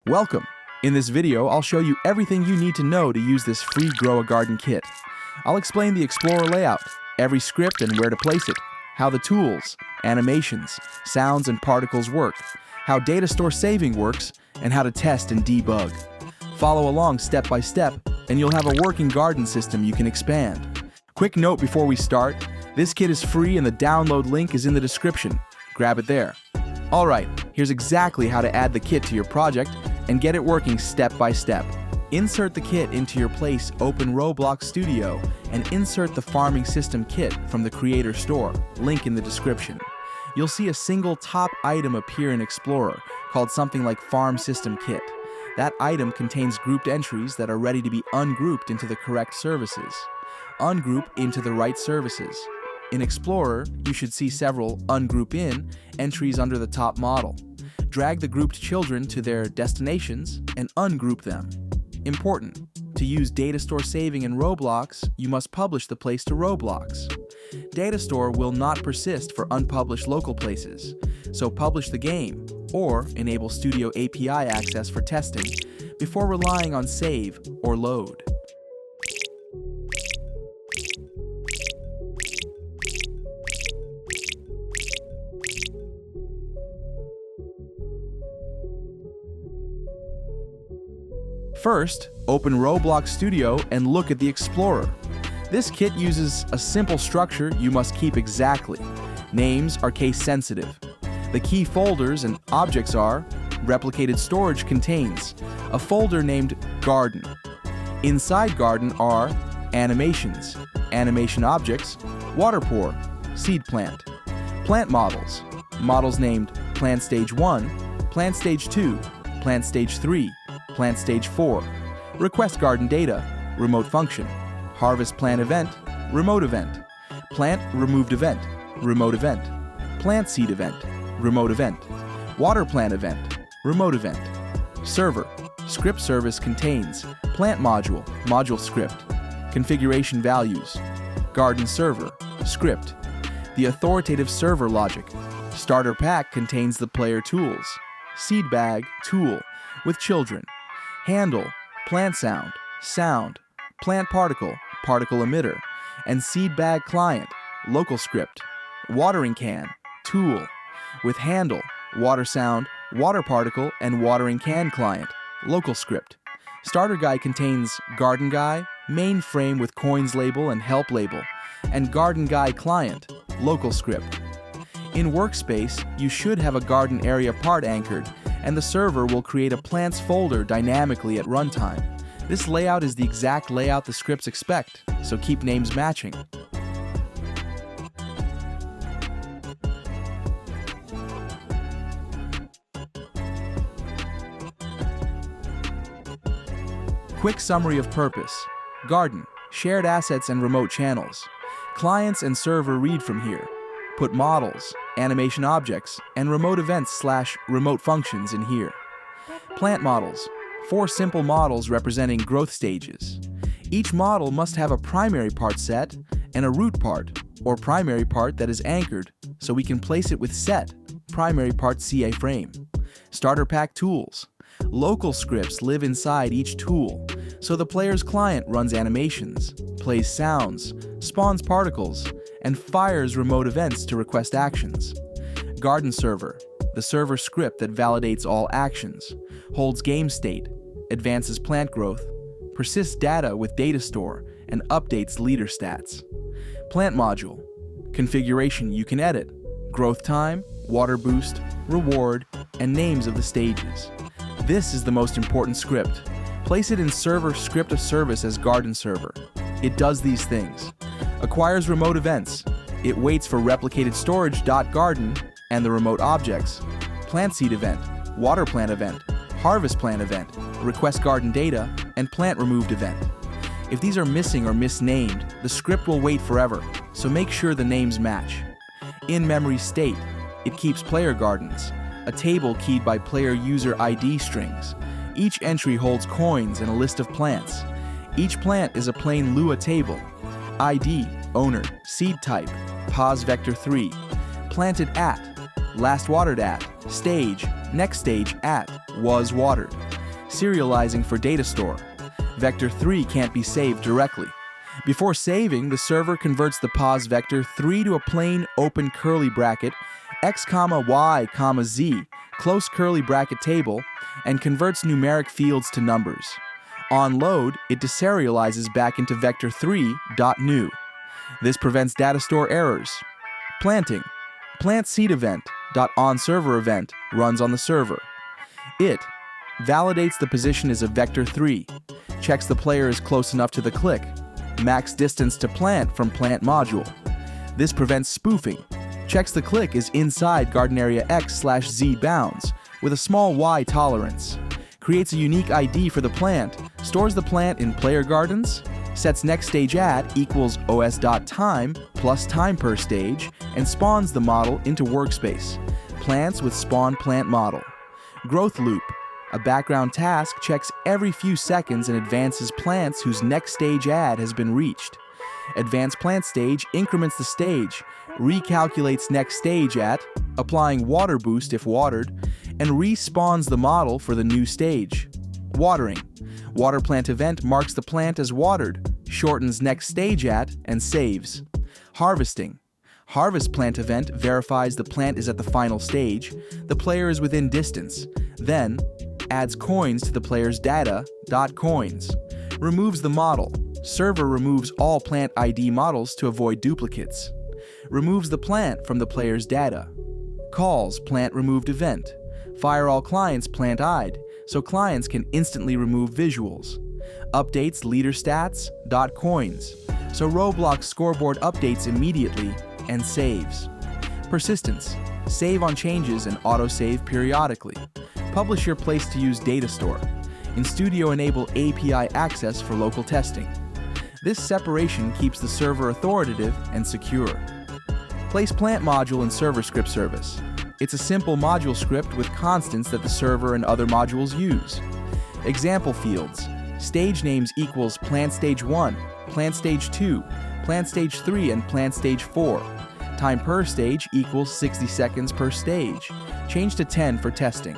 Welcome! In this video, I'll show you everything you need to know to use this free Grow a Garden kit. I'll explain the Explorer layout, every script and where to place it, how the tools, animations, sounds and particles work, how DataStore saving works, and how to test and debug. Follow along step by step, and you'll have a working garden system you can expand. Quick note before we start, this kit is free and the download link is in the description. Grab it there. Alright, here's exactly how to add the kit to your project and get it working step by step. Insert the kit into your Place Open Roblox Studio and insert the Farming System kit from the Creator Store, link in the description. You'll see a single top item appear in Explorer called something like Farm System Kit. That item contains grouped entries that are ready to be ungrouped into the correct services. Ungroup into the right services. In Explorer, you should see several Ungroup In entries under the top model. Drag the grouped children to their destinations and ungroup them. Important: to use DataStore saving in Roblox, you must publish the place to Roblox. DataStore will not persist for unpublished local places, so publish the game or enable Studio API access for testing before relying on save or load. First, open Roblox Studio and look at the Explorer. This kit uses a simple structure you must keep exactly. Names are case sensitive. The key folders and objects are: ReplicatedStorage contains a folder named Garden. Inside Garden are animations, animation objects, water pour, seed plant, plant models, models named Plant Stage 1, Plant Stage 2, Plant Stage 3, Plant Stage 4, Request Garden Data, Remote Function, Harvest Plant Event, Remote Event, Plant Removed Event, Remote Event, Plant Seed Event, Remote Event, Water Plant Event, Remote Event, Server, Script Service contains PlantModule, Module Script, Configuration Values, GardenServer Script, the authoritative server logic. StarterPack contains the player tools, SeedBag tool with children, handle, plant sound, sound, plant particle, particle emitter, and SeedBagClient, LocalScript, WateringCan, tool, with handle, water sound, water particle, and WateringCanClient, LocalScript. StarterGui contains GardenGui, mainframe with coins label and help label, and GardenGuiClient, LocalScript. In Workspace, you should have a garden area part anchored, and the server will create a plants folder dynamically at runtime. This layout is the exact layout the scripts expect, so keep names matching. Quick summary of purpose. Garden, shared assets and remote channels. Clients and server read from here. Put models, animation objects, and remote events/remote functions in here. Plant models, 4 simple models representing growth stages. Each model must have a primary part set and a root part, or primary part that is anchored, so we can place it with set, primary part CA frame. StarterPack tools. Local scripts live inside each tool, so the player's client runs animations, plays sounds, spawns particles, and fires remote events to request actions. GardenServer, the server script that validates all actions, holds game state, advances plant growth, persists data with DataStore, and updates leaderstats. PlantModule, configuration you can edit, growth time, water boost, reward, and names of the stages. This is the most important script. Place it in ServerScriptService as GardenServer. It does these things. Acquires remote events. It waits for ReplicatedStorage.garden and the remote objects. Plant seed event, water plant event, harvest plant event, request garden data, and plant removed event. If these are missing or misnamed, the script will wait forever, so make sure the names match. In-memory state. It keeps player gardens, a table keyed by player user ID strings. Each entry holds coins and a list of plants. Each plant is a plain Lua table. ID, owner, seed type, pos vector 3, planted at, last watered at, stage, next stage at, was watered. serializing for DataStore. Vector 3 can't be saved directly. Before saving, the server converts the pos vector 3 to a plain open curly bracket, x, y, z, close curly bracket table, and converts numeric fields to numbers. On load, it deserializes back into vector3.new. This prevents DataStore errors. Planting. Plant seed event.onServer event runs on the server. It validates the position as a vector 3, checks the player is close enough to the click, max distance to plant from PlantModule. This prevents spoofing, checks the click is inside garden area x/z bounds with a small y tolerance, creates a unique ID for the plant, stores the plant in player gardens, sets next stage at equals os.time plus time per stage, and spawns the model into workspace. Plants with spawn plant model. Growth loop. A background task checks every few seconds and advances plants whose next stage add has been reached. Advanced plant stage increments the stage, recalculates next stage at, applying water boost if watered, and respawns the model for the new stage. Watering. Water plant event marks the plant as watered, shortens next stage at, and saves. Harvesting. Harvest plant event verifies the plant is at the final stage, the player is within distance, then adds coins to the player's data.coins. Removes the model. Server removes all plant ID models to avoid duplicates. Removes the plant from the player's data. Calls plant removed event. Fire all clients plant ID'd, so clients can instantly remove visuals. Updates leaderstats.coins, so Roblox scoreboard updates immediately and saves. Persistence. Save on changes and autosave periodically. Publish your place to use DataStore. In Studio, enable API access for local testing. This separation keeps the server authoritative and secure. Place PlantModule in ServerScriptService. It's a simple module script with constants that the server and other modules use. Example fields. Stage names equals plant stage 1, plant stage 2, plant stage 3, and plant stage 4. Time per stage equals 60 seconds per stage. Change to 10 for testing.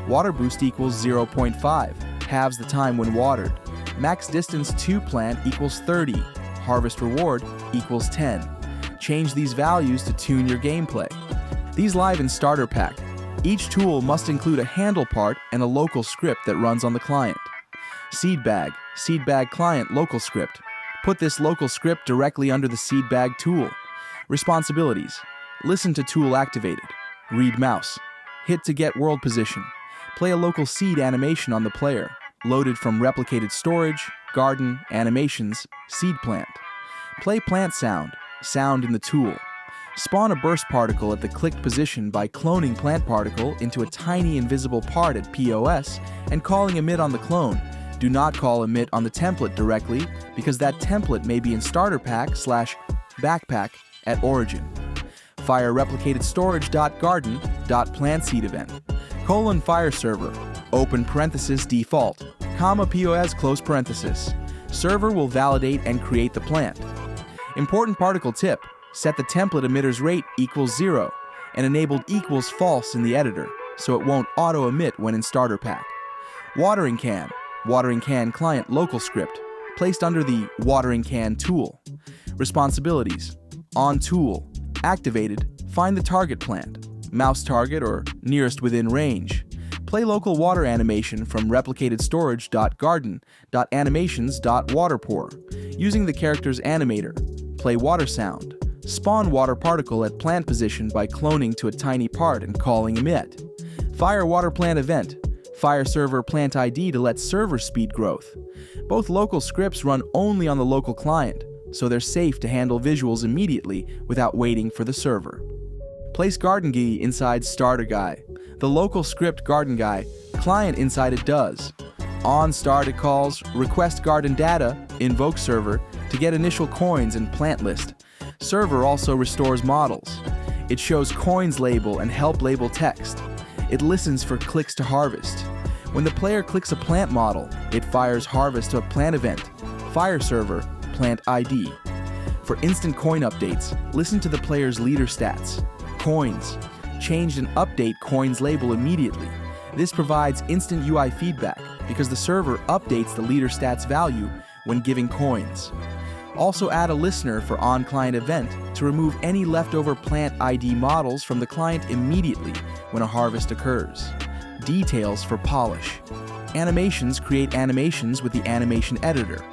Water boost equals 0.5, halves the time when watered. Max distance to plant equals 30. Harvest reward equals 10. Change these values to tune your gameplay. These live in StarterPack. Each tool must include a handle part and a local script that runs on the client. SeedBagClient Local Script. Put this local script directly under the SeedBag tool. Responsibilities. Listen to tool activated. Read mouse. Hit to get world position. Play a local seed animation on the player. Loaded from ReplicatedStorage, Garden, Animations, Seed Plant. Play plant sound. Sound in the tool. Spawn a burst particle at the clicked position by cloning plant particle into a tiny invisible part at POS and calling emit on the clone. Do not call emit on the template directly because that template may be in StarterPack/backpack at origin. Fire ReplicatedStorage.garden.plantSeed event. Fire server. Open parenthesis default, POS close parenthesis. Server will validate and create the plant. Important particle tip. Set the template emitter's rate equals 0 and enabled equals false in the editor, so it won't auto-emit when in StarterPack. WateringCanClient Local Script, placed under the WateringCan tool. Responsibilities. On tool. Activated. Find the target plant. Mouse target or nearest within range. Play local water animation from ReplicatedStorage.garden.animations.waterpour using the character's animator. Play water sound. Spawn water particle at plant position by cloning to a tiny part and calling emit. Fire water plant event. Fire server plant ID to let server speed growth. Both local scripts run only on the local client, so they're safe to handle visuals immediately without waiting for the server. Place GardenGui inside StarterGui. The local script GardenGui, client inside it does. On start it calls request garden data, invoke server, to get initial coins and plant list. Server also restores models. It shows coins label and help label text. It listens for clicks to harvest. When the player clicks a plant model, it fires harvest to a plant event, fire server, plant ID. For instant coin updates, listen to the player's leader stats. Coins. Change and update coins label immediately. This provides instant UI feedback because the server updates the leaderstats value when giving coins. Also add a listener for on-client event to remove any leftover plant ID models from the client immediately when a harvest occurs. Details for polish. Animations create animations with the animation editor.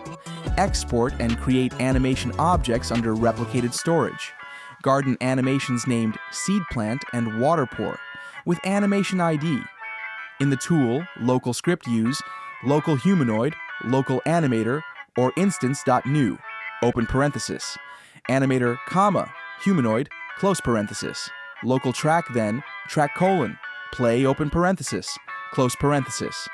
Export and create animation objects under ReplicatedStorage. Garden animations named SeedPlant and WaterPour with animation ID. In the tool, LocalScript use local humanoid, local animator, or instance.new, open parenthesis, animator, comma, humanoid, close parenthesis, local track then, track colon, play open parenthesis, close parenthesis.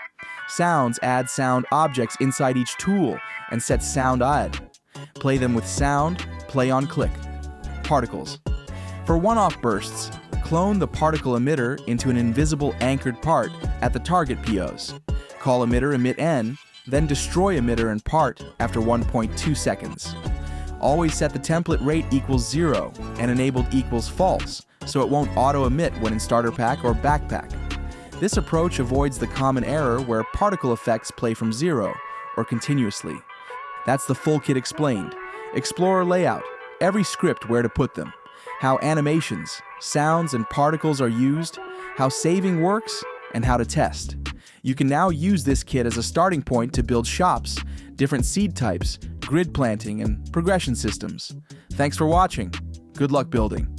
Sounds add sound objects inside each tool and set sound add. Play them with sound, play on click. Particles. For one-off bursts, clone the particle emitter into an invisible anchored part at the target POs. Call emitter emit n, then destroy emitter and part after 1.2 seconds. Always set the template rate equals 0 and enabled equals false, so it won't auto-emit when in StarterPack or Backpack. This approach avoids the common error where particle effects play from 0 or continuously. That's the full kit explained. Explorer layout, every script where to put them, how animations, sounds, and particles are used, how saving works, and how to test. You can now use this kit as a starting point to build shops, different seed types, grid planting, and progression systems. Thanks for watching. Good luck building.